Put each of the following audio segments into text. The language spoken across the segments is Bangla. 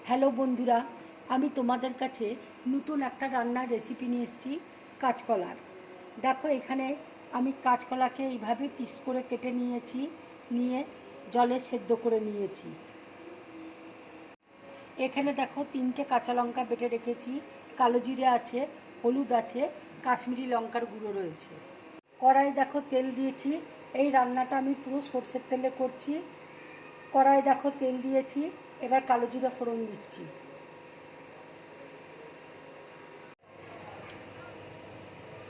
হ্যালো বন্ধুরা, আমি তোমাদের কাছে নতুন একটা রান্নার রেসিপি নিয়ে এসেছি কাঁচকলার। দেখো এখানে আমি কাঁচকলাকে এইভাবে পিস করে কেটে নিয়েছি, নিয়ে জলে সেদ্ধ করে নিয়েছি। এখানে দেখো 3টে কাঁচা লঙ্কা বেটে রেখেছি, কালো জিরে আছে, হলুদ আছে, কাশ্মীরি লঙ্কার গুঁড়ো রয়েছে। কড়াই দেখো তেল দিয়েছি, এই রান্নাটা আমি পুরো সরষের তেলে করছি। কড়াই দেখো তেল দিয়েছি, এবার কালো জিরে ফোড়ন দিচ্ছি।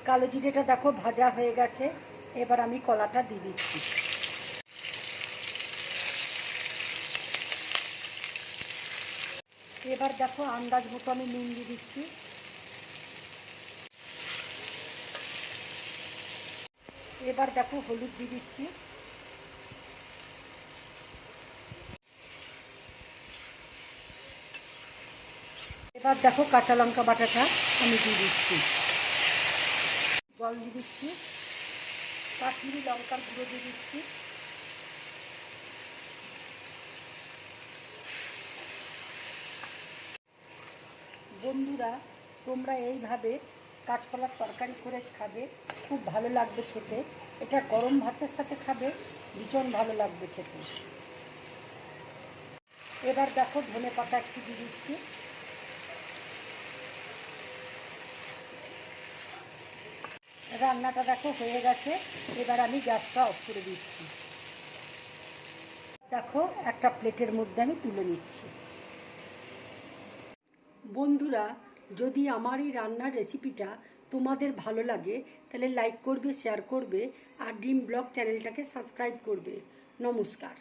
কালো জিরেটা দেখো ভাজা হয়ে গেছে, এবার আমি কলাটা দিয়ে দিচ্ছি। এবার দেখো আন্দাজ মতো আমি নুন দিয়ে দিচ্ছি। এবার দেখো হলুদ দিয়ে দিচ্ছি। এবার দেখো কাঁচা লঙ্কা বাটাটা আমি দিয়ে দিচ্ছি। জল দিয়ে দিচ্ছি, কাশ্মীরি লঙ্কার গুঁড়ো দিয়ে দিচ্ছি। বন্ধুরা, তোমরা এইভাবে কাঁচকলার তরকারি করে খাবে, খুব ভালো লাগবে খেতে। এটা গরম ভাতের সাথে খাবে, ভীষণ ভালো লাগবে খেতে। এবার দেখো ধনে পাতা একটু দিয়ে দিচ্ছি। রান্নাটা দেখো হয়ে গেছে, এবার আমি গ্যাসটা অফ করে দিচ্ছি। দেখো একটা প্লেটের মধ্যে আমি তুলে নিচ্ছি। বন্ধুরা, যদি আমার এই রান্নার রেসিপিটা তোমাদের ভালো লাগে তাহলে লাইক করবে, শেয়ার করবে আর ড্রিম ব্লগ চ্যানেলটাকে সাবস্ক্রাইব করবে। নমস্কার।